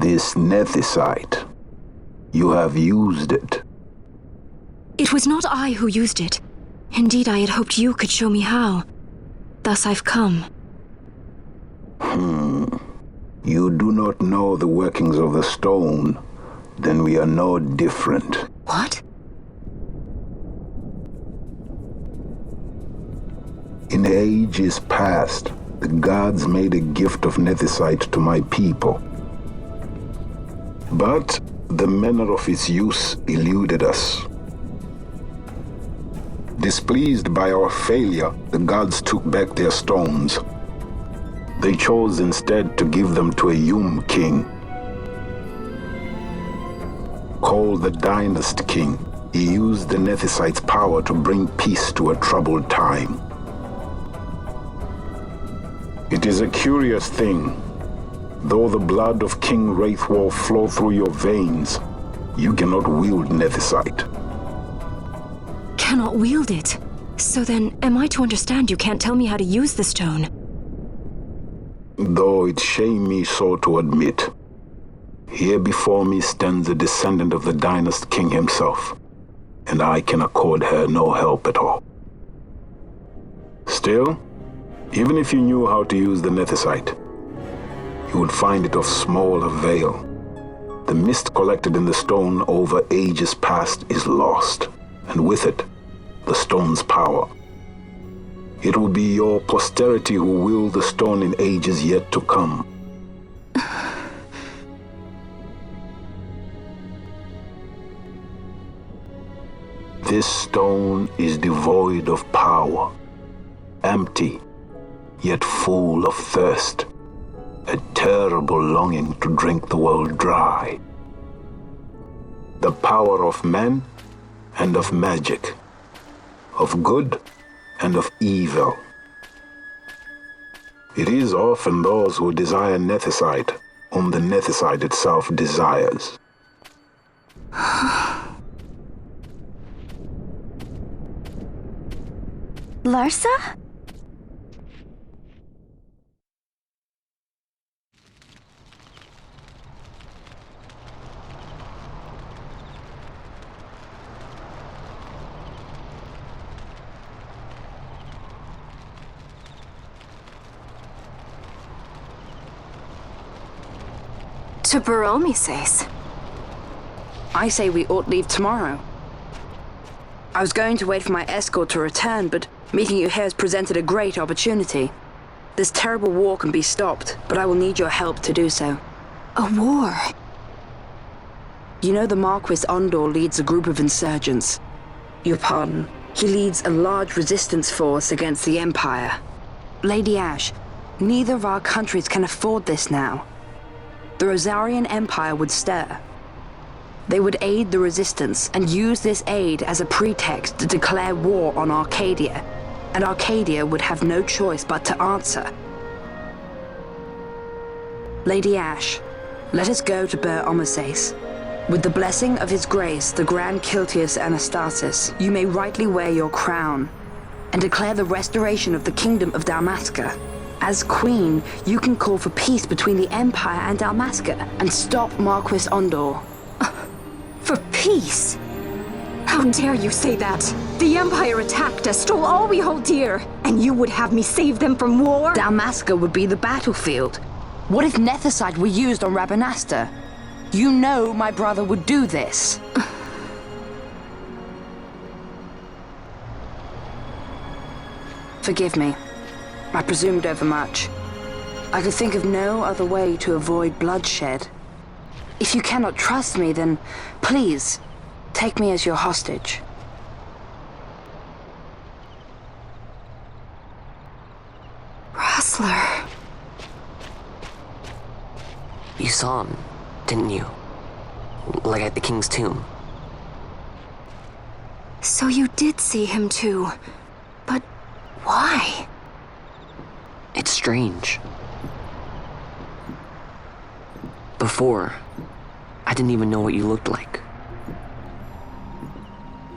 This Nethicite. You have used it. It was not I who used it. Indeed, I had hoped you could show me how. Thus I've come. You do not know the workings of the stone. Then we are no different. What? In ages past, the gods made a gift of Nethicite to my people. But the manner of its use eluded us. Displeased by our failure, the gods took back their stones. They chose instead to give them to a king. Called the Dynast King, he used the Nethicite's power to bring peace to a troubled time. It is a curious thing. Though the blood of King Wraithwolf flow through your veins, you cannot wield Nethicite. Cannot wield it? So then, am I to understand you can't tell me how to use the stone? Though it shame me so to admit, here before me stands a descendant of the Dynast King himself, and I can accord her no help at all. Still, even if you knew how to use the Nethicite, you would find it of small avail. The mist collected in the stone over ages past is lost, and with it, the stone's power. It will be your posterity who wield the stone in ages yet to come. This stone is devoid of power, empty, yet full of thirst, a terrible longing to drink the world dry. The power of men and of magic, of good and of evil. It is often those who desire Nethicite whom the Nethicite itself desires. Larsa? To Baromi says. I say we ought leave tomorrow. I was going to wait for my escort to return, but meeting you here has presented a great opportunity. This terrible war can be stopped, but I will need your help to do so. A war? You know the Marquis Ondor leads a group of insurgents. Your pardon. He leads a large resistance force against the Empire. Lady Ash, neither of our countries can afford this now. The Rosarian Empire would stir. They would aid the resistance and use this aid as a pretext to declare war on Arcadia, and Arcadia would have no choice but to answer. Lady Ash, let us go to Bur Omases. With the blessing of His Grace, the Grand Kiltius Anastasis, you may rightly wear your crown and declare the restoration of the Kingdom of Dalmasca. As Queen, you can call for peace between the Empire and Dalmasca and stop Marquis Ondor. For peace? How dare you say that? The Empire attacked us, stole all we hold dear, and you would have me save them from war? Dalmasca would be the battlefield. What if Nethicite were used on Rabanasta? You know my brother would do this. Forgive me. I presumed overmuch. I could think of no other way to avoid bloodshed. If you cannot trust me, then please, take me as your hostage. Rustler. You saw him, didn't you? Like at the King's tomb. So you did see him too. But why? It's strange. Before, I didn't even know what you looked like.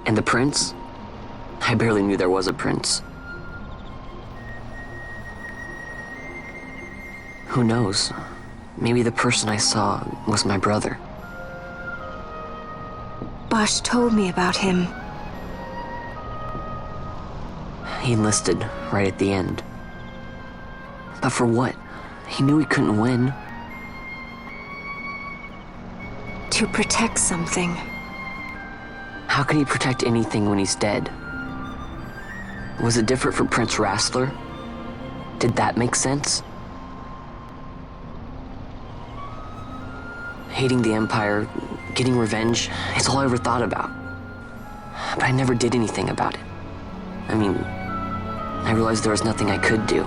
And the prince? I barely knew there was a prince. Who knows? maybe the person I saw was my brother. Bosch told me about him. He enlisted right at the end. But for what? He knew he couldn't win. To protect something. How can he protect anything when he's dead? Was it different for Prince Rastler? Did that make sense? Hating the Empire, getting revenge, it's all I ever thought about. But I never did anything about it. I mean, I realized there was nothing I could do.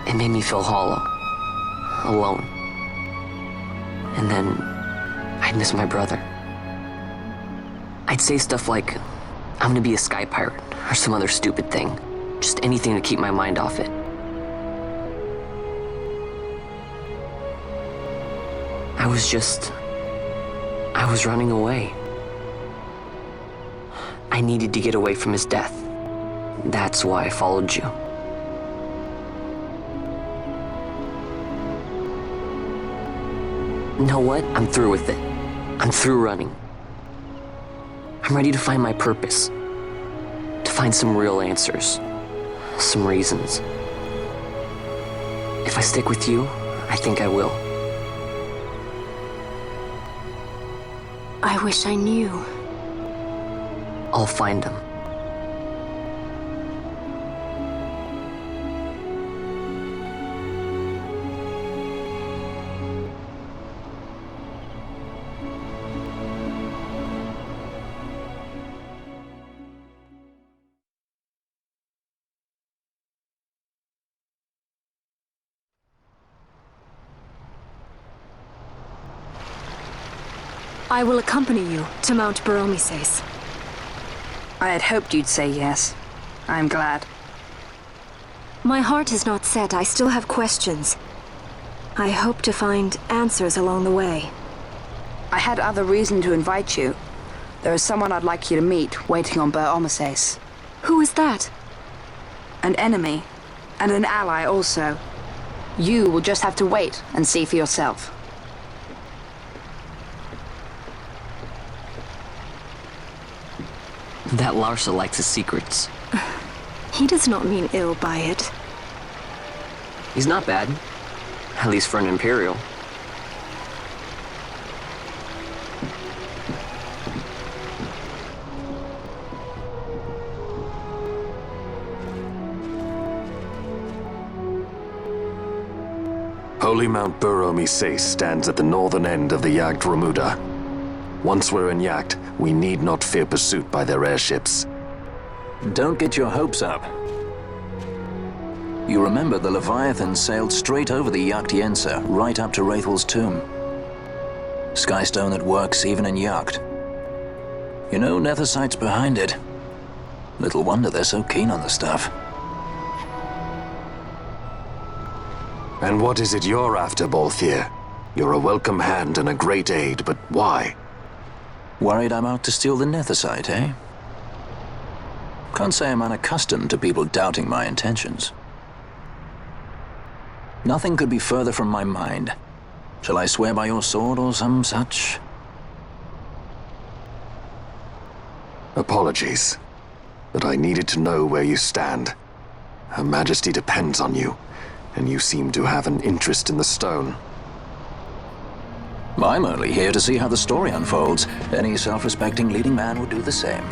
It made me feel hollow, alone. And then I'd miss my brother. I'd say stuff like, I'm gonna be a sky pirate, or some other stupid thing. Just anything to keep my mind off it. I was running away. I needed to get away from his death. That's why I followed you. You know what? I'm through with it. I'm through running. I'm ready to find my purpose. To find some real answers. Some reasons. If I stick with you, I think I will. I wish I knew. I'll find them. I will accompany you to Mount Baromises. I had hoped you'd say yes. I'm glad. My heart is not set. I still have questions. I hope to find answers along the way. I had other reason to invite you. There is someone I'd like you to meet waiting on Baromises. Who is that? An enemy, and an ally also. You will just have to wait and see for yourself. That Larsa likes his secrets. He does not mean ill by it. He's not bad. At least for an Imperial. Holy Mount Baromises stands at the northern end of the Yacht Remuda. Once we're in Yacht, we need not fear pursuit by their airships. Don't get your hopes up. You remember the Leviathan sailed straight over the Yacht right up to Wraithel's tomb. Skystone that works even in Yacht. You know, Nethicite's behind it. Little wonder they're so keen on the stuff. And what is it you're after, Balthier? You're a welcome hand and a great aid, but why? Worried I'm out to steal the Nethicite, eh? Can't say I'm unaccustomed to people doubting my intentions. Nothing could be further from my mind. Shall I swear by your sword or some such? Apologies, but I needed to know where you stand. Her Majesty depends on you, and you seem to have an interest in the stone. I'm only here to see how the story unfolds. Any self-respecting leading man would do the same.